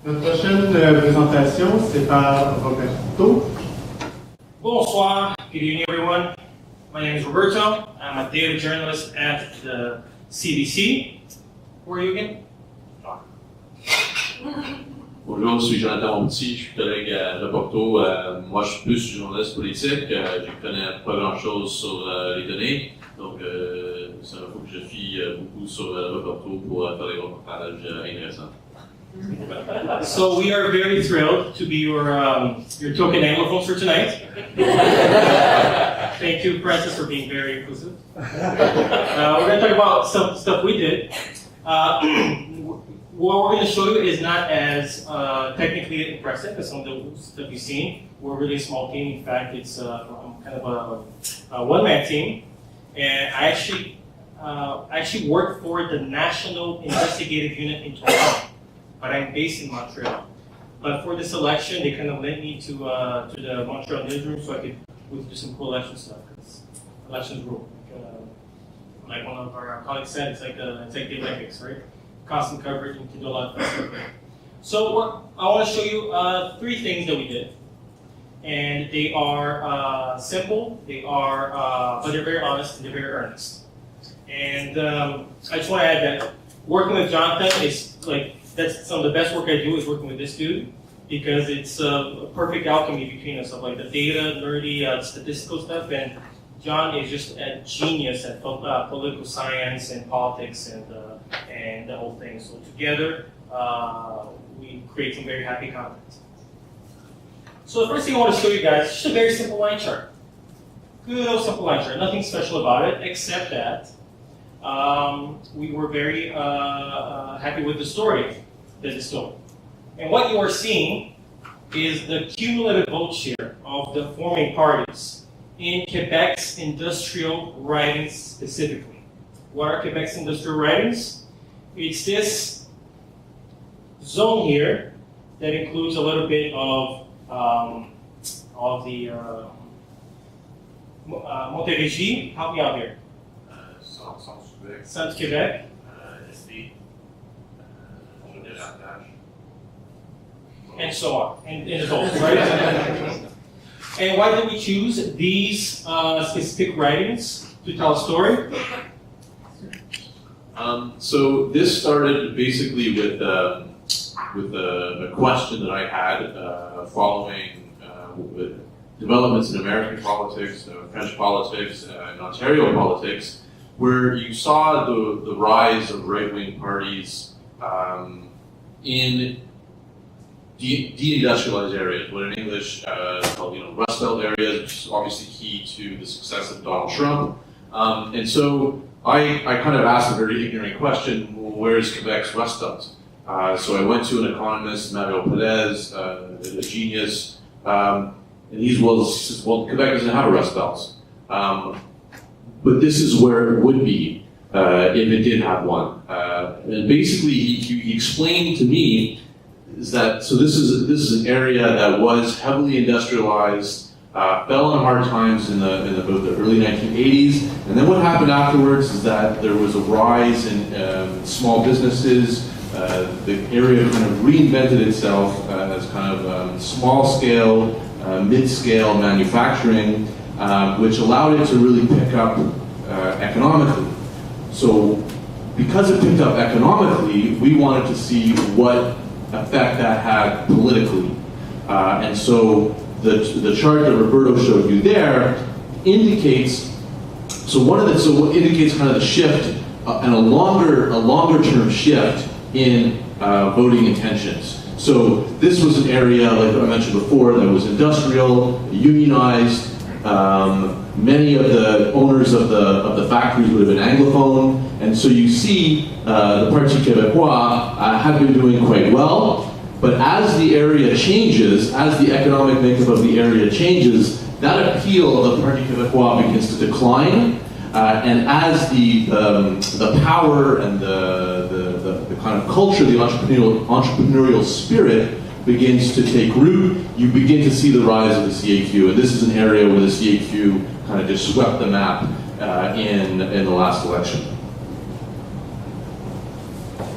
Notre prochaine présentation, c'est par Roberto. Bonsoir, good evening everyone. My name is Roberto. I'm a data journalist at the CBC. Where are you again? Bonjour, je suis Jonathan Montpetit, je suis collègue à Roberto. Moi, je suis plus journaliste politique. Je connais pas grand-chose sur les données, donc c'est un peu que je fie beaucoup sur Roberto pour faire des reportages intéressants. So we are very thrilled to be your token anglophones for tonight. Thank you, Francis, for being very inclusive. We're going to talk about some stuff we did. What we're going to show you is not as technically impressive as some of the stuff you've seen. We're a really small team. In fact, it's kind of a one-man team. And I actually work for the National Investigative Unit in Toronto, but I'm based in Montreal. But for this election, they kind of led me to the Montreal newsroom so we could do some cool election stuff. Because elections rule. Like one of our colleagues said, it's like the Olympics, right? Constant coverage, and can do a lot of stuff. So I want to show you 3 things that we did, and they are simple. They are, but they're very honest and they're very earnest. And I just want to add that working with Jonathan is that's some of the best work I do is working with this dude, because it's a perfect alchemy between us of like the data, nerdy, statistical stuff, and John is just a genius at political science and politics and the whole thing. So together, we create some very happy content. So the first thing I want to show you guys is just a very simple line chart. Good old simple line chart. Nothing special about it, except that we were very happy with the story that it's told. And what you are seeing is the cumulative vote share of the forming parties in Quebec's industrial ridings specifically. What are Quebec's industrial ridings? It's this zone here that includes a little bit of the Montérégie. Help me out here. Centre-Québec. And so on, and the votes, right? And why did we choose these specific writings to tell a story? So this started basically with a question that I had following developments in American politics, French politics, and Ontario politics, where you saw the rise of right-wing parties in de-industrialized areas, what in English is called, Rust Belt areas, which is obviously key to the success of Donald Trump. And so I kind of asked a very ignorant question: well, where is Quebec's Rust Belt? So I went to an economist, Mario Perez, a genius, and he says, well, Quebec doesn't have a Rust Belt, but this is where it would be if it did have one. And basically, he explained to me is that this is an area that was heavily industrialized, fell on hard times in the early 1980s, and then what happened afterwards is that there was a rise in small businesses. The area kind of reinvented itself as kind of small-scale, mid-scale manufacturing, which allowed it to really pick up economically. So because it picked up economically, we wanted to see what effect that had politically. And so the chart that Roberto showed you there indicates, what indicates kind of the shift and a longer term shift in voting intentions. So this was an area, like I mentioned before, that was industrial, unionized. Many of the owners of the factories would have been Anglophone, and so you see the Parti Québécois have been doing quite well. But as the area changes, as the economic makeup of the area changes, that appeal of the Parti Québécois begins to decline, and as the power and the kind of culture, the entrepreneurial spirit begins to take root, you begin to see the rise of the CAQ. And this is an area where the CAQ kind of just swept the map in the last election.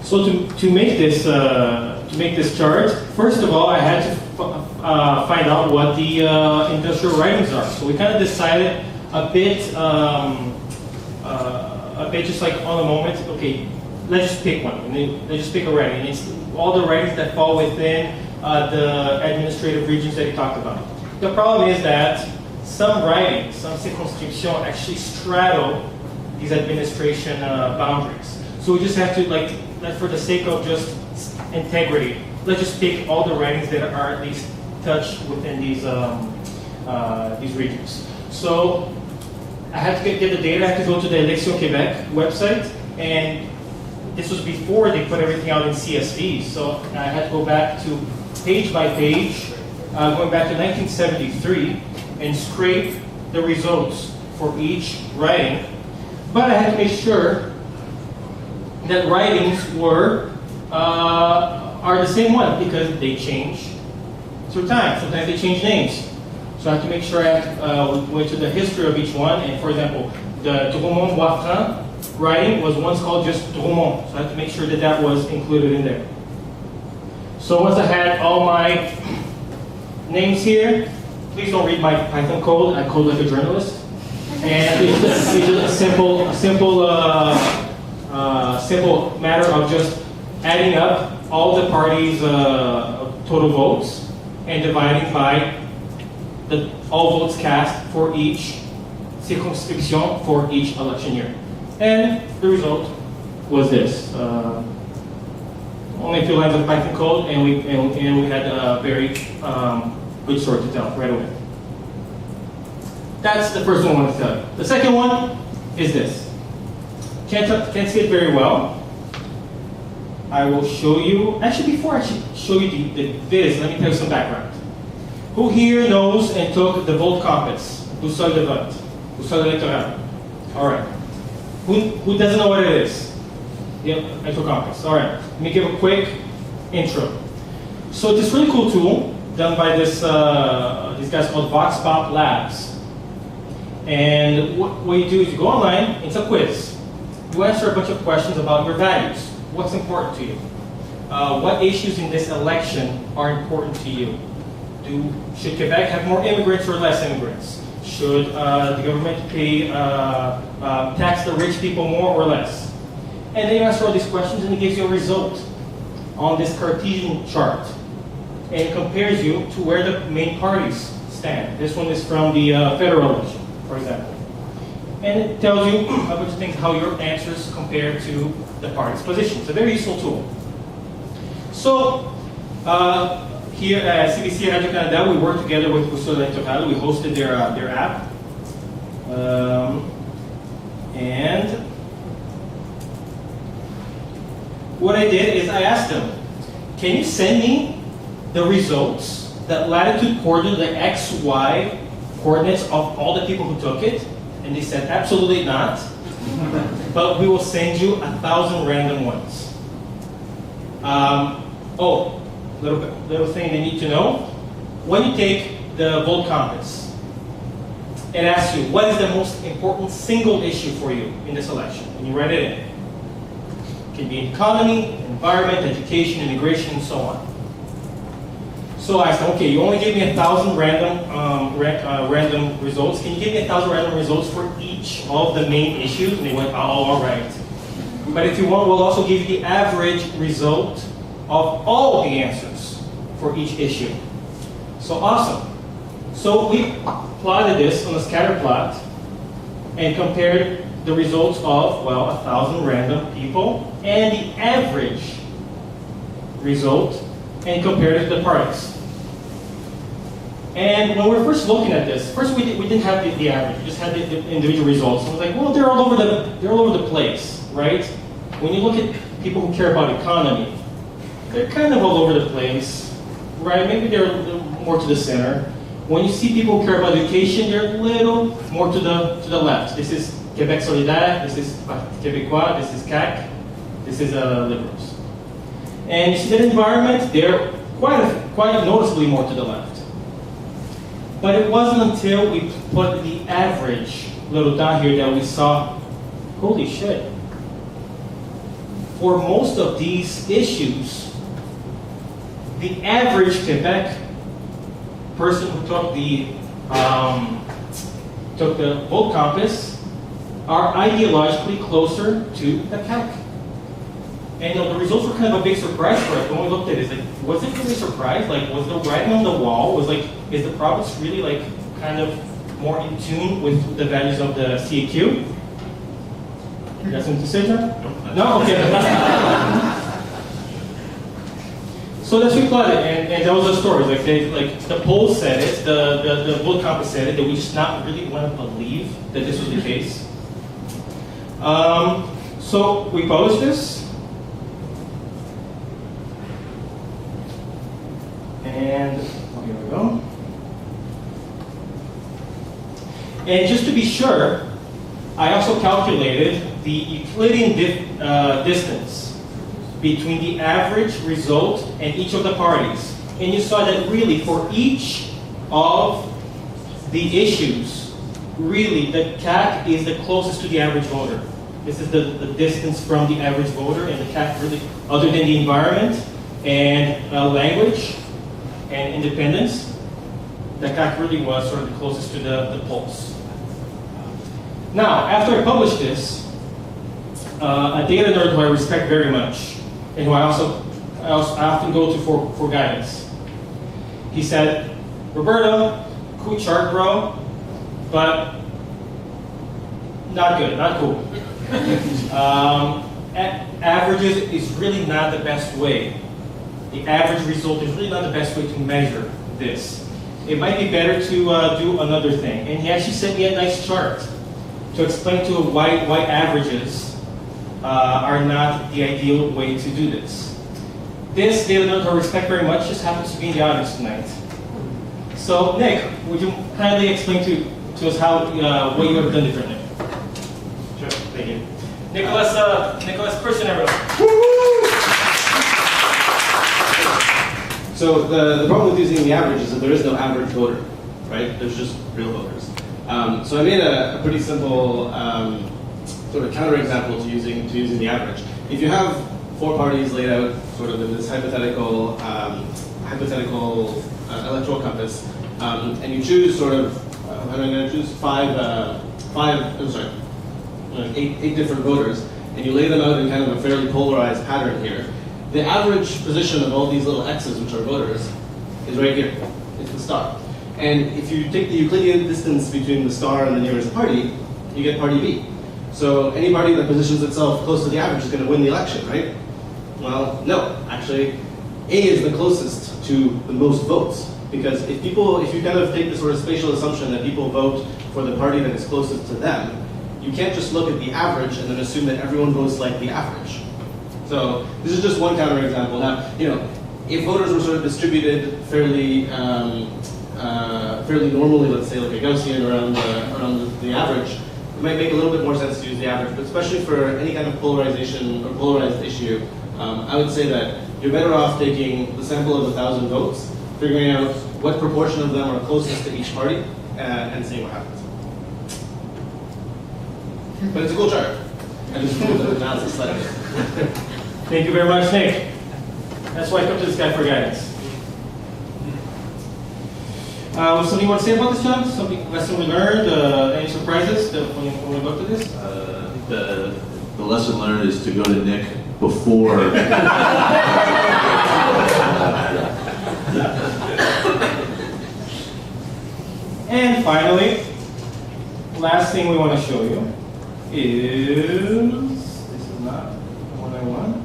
So to make this to make this chart, first of all, I had to find out what the industrial writings are. So we kind of decided a bit just like on the moment. Okay, let's just pick one. Let's just pick a writing. And it's all the writings that fall within the administrative regions that he talked about. The problem is that some writings, some circonscriptions actually straddle these administration boundaries. So we just have to, like, for the sake of just integrity, let's just pick all the writings that are at least touched within these regions. So I had to get the data. I had to go to the Élections Québec website, and this was before they put everything out in CSV. So I had to go back to page by page, going back to 1973, and scrape the results for each writing. But I had to make sure that writings are the same one, because they change through time. Sometimes they change names. So I have to make sure I went to the history of each one. And for example, the Drummond-Boisfranc writing was once called just Drummond. So I have to make sure that that was included in there. So once I had all my names here, please don't read my Python code. I code like a journalist. And it's just a simple matter of just adding up all the parties' total votes and dividing by all votes cast for each circonscription for each election year. And the result was this. Only a few lines of Python code, and we had a very good story to tell right away. That's the first one I want to tell you. The second one is this. Can't see it very well. I will show you. Actually, before I show you the viz, let me tell you some background. Who here knows and took the vote compass? Boussole de vote. Boussole électorale. All right. Who doesn't know what it is? Yep, I took compass. All right. Let me give a quick intro. So this really cool tool done by these guys called VoxPop Labs. And what you do is you go online. It's a quiz. You answer a bunch of questions about your values. What's important to you? What issues in this election are important to you? Should Quebec have more immigrants or less immigrants? Should the government pay tax the rich people more or less? And then you answer all these questions, and it gives you a result on this Cartesian chart, and it compares you to where the main parties stand. This one is from the federal election, for example. And it tells you a bunch of things, how your answers compare to the party's position. It's a very useful tool. So, here at CBC Radio Canada, we work together with Boussole électorale. We hosted their app. And what I did is I asked them, can you send me the results, the latitude coordinate, the X, Y coordinates of all the people who took it? And they said, absolutely not. But we will send you 1,000 random ones. Little thing they need to know. When you take the vote compass, it asks you, what is the most important single issue for you in this election? And you write it in. It can be economy, environment, education, immigration, and so on. So I said, okay, you only gave me 1,000 random results. Can you give me 1,000 random results for each of the main issues? And they went, oh, all right. But if you want, we'll also give you the average result of all the answers for each issue. So awesome. So we plotted this on a scatter plot and compared the results of, 1,000 random people and the average result and compared it to the parties. And when we were first looking at this, first we didn't have the average, we just had the individual results. And I was like, well, they're all over the place, right? When you look at people who care about economy, they're kind of all over the place, right? Maybe they're a little more to the center. When you see people who care about education, they're a little more to the left. This is Québec Solidaire, this is Québécois, this is CAQ, this is Liberals. And you see that environment, they're quite noticeably more to the left. But it wasn't until we put the average little down here that we saw, holy shit. For most of these issues, the average Quebec person who took the vote compass are ideologically closer to the CAC. And the results were kind of a big surprise for us when we looked at it. It's like, was it really a surprise? Like, was the writing on the wall? Was like, is the province really like kind of more in tune with the values of the CAQ? You got something to say, John? No? Okay. So that's what we thought, and that was the story. Like, the polls said it, the vote compass said it, that we just not really want to believe that this was the case. So we published this. And here we go. And just to be sure, I also calculated the Euclidean distance between the average result and each of the parties. And you saw that really for each of the issues, really the CAC is the closest to the average voter. This is the distance from the average voter, and the CAC really, other than the environment and language and independence, the CAC really was sort of the closest to the polls. Now, after I published this, a data nerd who I respect very much, and who I often go to for guidance, he said, "Roberto, cool chart, bro, but not good, not cool. Averages is really not the best way. The average result is really not the best way to measure this. It might be better to do another thing." And he actually sent me a nice chart to explain to him why averages are not the ideal way to do this. This data nerd I respect very much just happens to be in the audience tonight. So Nick, would you kindly explain to us how what you have done differently? Sure, thank you. Nicholas Christian, everyone. So the problem with using the average is that there is no average voter, right? There's just real voters. So I made a pretty simple sort of counterexample to using the average. If you have four parties laid out sort of in this hypothetical electoral compass, and you choose sort of I'm going to choose eight different voters, and you lay them out in kind of a fairly polarized pattern here. The average position of all these little X's, which are voters, is right here. It's the star. And if you take the Euclidean distance between the star and the nearest party, you get party B. So any party that positions itself close to the average is going to win the election, right? Well, no. Actually, A is the closest to the most votes. Because if you kind of take the sort of spatial assumption that people vote for the party that is closest to them, you can't just look at the average and then assume that everyone votes like the average. So this is just one counterexample. Now, if voters were sort of distributed fairly normally, let's say like a Gaussian around the average, it might make a little bit more sense to use the average. But especially for any kind of polarization or polarized issue, I would say that you're better off taking the sample of 1,000 votes, figuring out what proportion of them are closest to each party, and seeing what happens. But it's a cool chart. I just moved the analysis slightly. Thank you very much, Nick. That's why I come to this guy for guidance. Something you want to say about this, John? Something lesson we learned? Any surprises when we looked at this? I think the lesson learned is to go to Nick before. And finally, last thing we want to show you is, this is not what I want.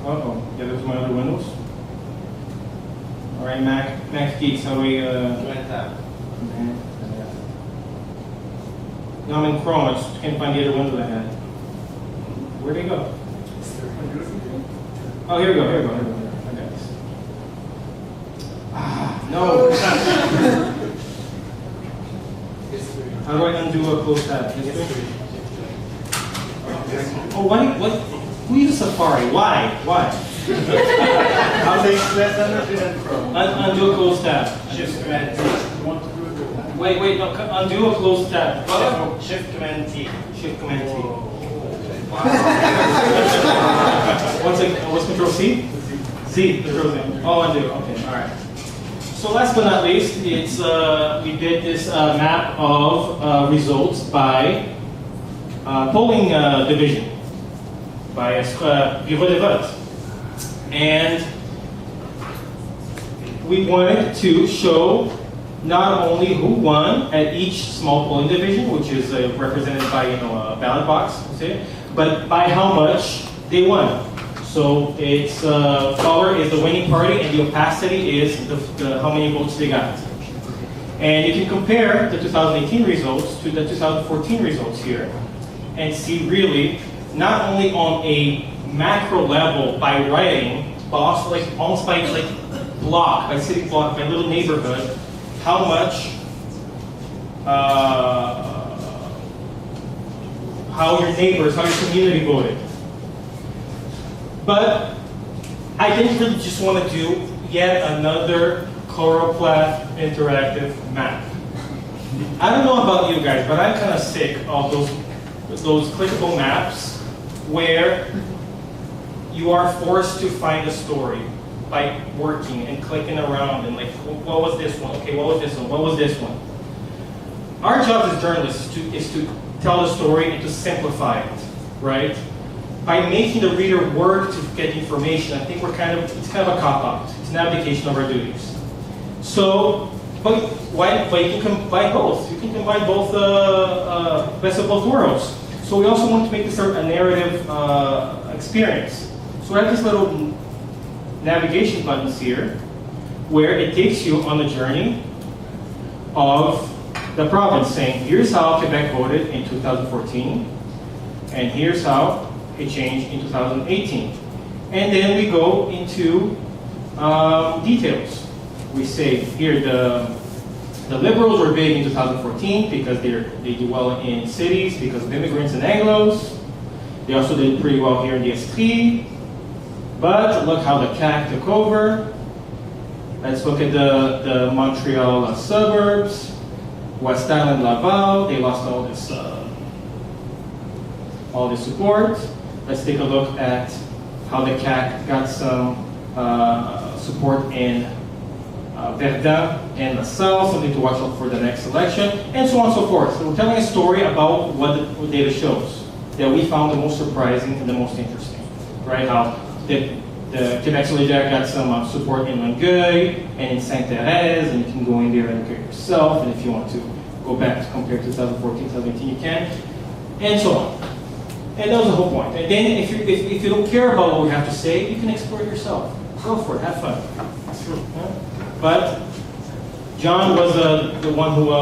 Uh-oh, get it to my other windows. All right, Mac Geeks, how do we, Right tab. No, I'm in Chrome, I just can't find the other window I had. Where'd it go? Oh, here we go. I got this. No. How do I undo a closed tab? Oh, why? What? Who uses Safari? Why? I'll take less energy than Chrome. Undo a closed tab. Shift Command T. You want to do it? Wait, no, undo a closed tab. Shift Command T. Shift Command T. What's Control C? C. Control Z. Oh, undo. Okay. All right. So last but not least, it's we did this map of results by polling division, by bureau de vote, and we wanted to show not only who won at each small polling division, which is represented by a ballot box, but by how much they won. So it's color is the winning party, and the opacity is the how many votes they got. And you can compare the 2018 results to the 2014 results here, and see really not only on a macro level by writing, but also like almost by like block, by city block, by little neighborhood, how much, how your neighbors, how your community voted. But I didn't really just want to do yet another Coropleth interactive map. I don't know about you guys, but I'm kind of sick of those clickable maps where you are forced to find a story by working and clicking around and like, what was this one? Okay, what was this one? What was this one? Our job as journalists is to tell the story and to simplify it, right? By making the reader work to get information, I think it's kind of a cop-out. It's an abdication of our duties. So, but you can combine both. You can combine both best of both worlds. So we also want to make this a narrative experience. So we have these little navigation buttons here, where it takes you on the journey of the province, saying, here's how Quebec voted in 2014, and here's how it changed in 2018. And then we go into details. We say here the Liberals were big in 2014 because they do well in cities because of immigrants and Anglos. They also did pretty well here in the Estrie. But look how the CAQ took over. Let's look at the Montreal suburbs. West Island, Laval, they lost all this support. Let's take a look at how the CAQ got some support in Verdun and LaSalle, something to watch out for the next election, and so on and so forth. So we're telling a story about what the data shows that we found the most surprising and the most interesting, right? How the Quebec Solidaire got some support in Longueuil and in Sainte-Thérèse, and you can go in there and look at yourself, and if you want to go back to compare 2014, 2018, you can, and so on. And that was the whole point. And then if you don't care about what we have to say, you can explore it yourself. Go for it, have fun. But John was the one who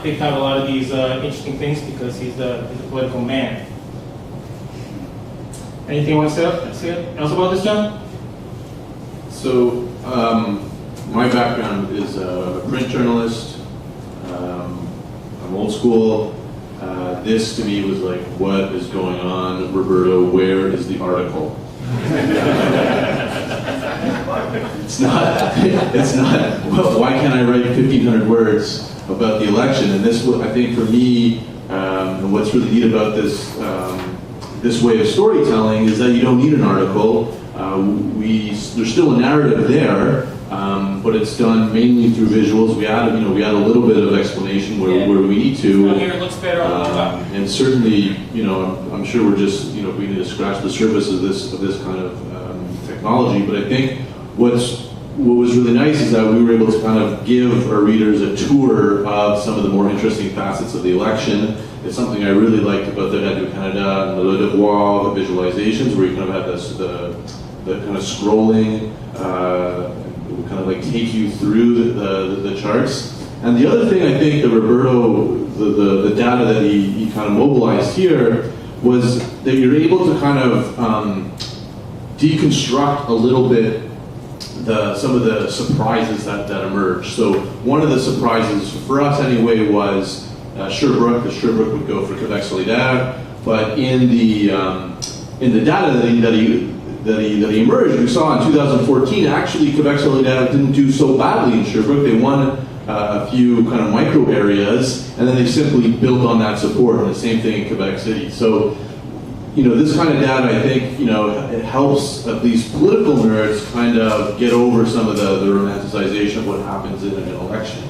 picked out a lot of these interesting things because he's a political man. Anything you want to say else about this, John? So, my background is a print journalist. I'm old school. This to me was like, what is going on, Roberto? Where is the article? It's not, well, why can't I write 1,500 words about the election? And this, I think for me, and what's really neat about this, this way of storytelling is that you don't need an article. There's still a narrative there, but it's done mainly through visuals. We add a little bit of explanation where we need to. Here it looks better on the left. And certainly, I'm sure we're just, we need to scratch the surface of this kind of technology. But I think what was really nice is that we were able to kind of give our readers a tour of some of the more interesting facets of the election. It's something I really liked about the Radio-Canada and the Le Devoir, the visualizations, where you kind of have the kind of scrolling, kind of like take you through the charts. And the other thing I think that Roberto, the data that he kind of mobilized here, was that you're able to kind of deconstruct a little bit some of the surprises that emerged. So one of the surprises for us anyway was Sherbrooke, because Sherbrooke would go for Quebec Solidaire, but in the data that he emerged, we saw in 2014 actually Quebec Solidaire didn't do so badly in Sherbrooke. They won a few kind of micro areas, and then they simply built on that support, and the same thing in Quebec City. So, this kind of data, I think, it helps at least political nerds kind of get over some of the romanticization of what happens in an election.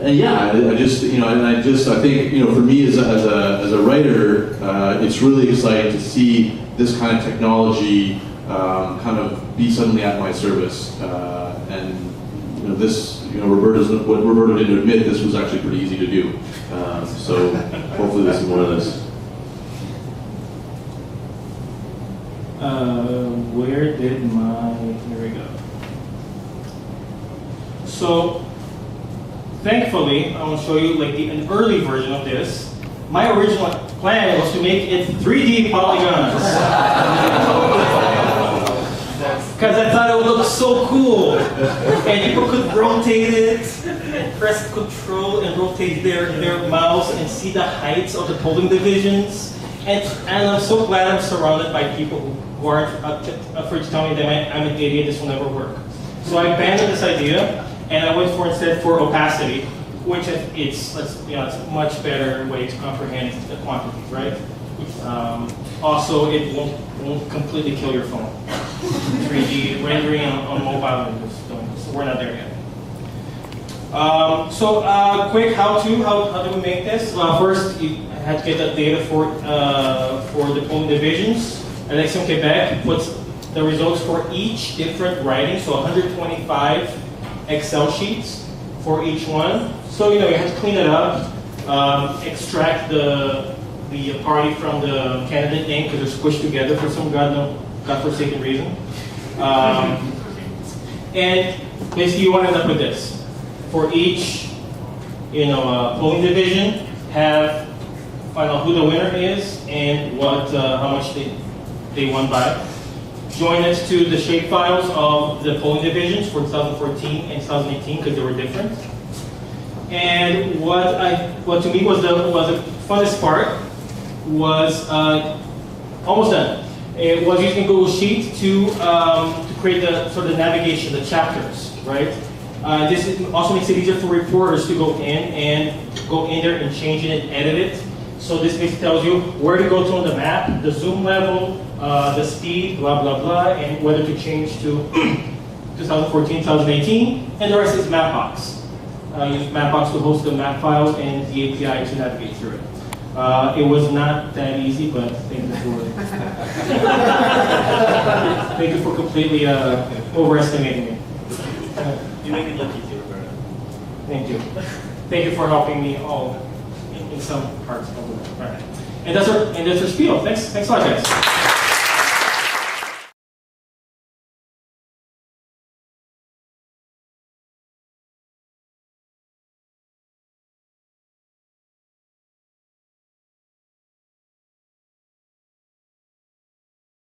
And yeah, I think, for me as a writer, it's really exciting to see this kind of technology kind of be suddenly at my service. What Roberto didn't admit, this was actually pretty easy to do. So hopefully we'll see more of this. Here we go. So, thankfully, I will show you an early version of this. My original plan was to make it 3D polygons. Because I thought it would look so cool. And people could rotate it, and press control and rotate their mouse and see the heights of the polling divisions. And I'm so glad I'm surrounded by people who aren't afraid to tell me that I'm an idiot, this will never work. So I abandoned this idea, and I went instead for opacity, which it's a much better way to comprehend the quantities, right? Also, it won't completely kill your phone. 3D rendering on mobile windows, so we're not there yet. Quick how-to, how do we make this? First, you have to get the data for the polling divisions. Election Quebec puts the results for each different writing, so 125 Excel sheets for each one. So you have to clean it up, extract the party from the candidate name because they're squished together for some godforsaken reason. And basically you want to end up with this. For each polling division, find out who the winner is and how much they won by. Join it to the shapefiles of the polling divisions for 2014 and 2018 because they were different. And what to me was the funnest part was almost done. It was using Google Sheet to create the sort of navigation, the chapters, right? This also makes it easier for reporters to go in there and change it and edit it. So this basically tells you where to go to on the map, the zoom level, the speed, blah, blah, blah, and whether to change to 2014, 2018, and the rest is Mapbox. Use Mapbox to host the map files and the API to navigate through it. It was not that easy, but thank you for completely overestimating me. You make it look easy, Roberto. Thank you. Thank you for helping me all in some parts of the way. Right. And that's our spiel. Thanks a lot, guys.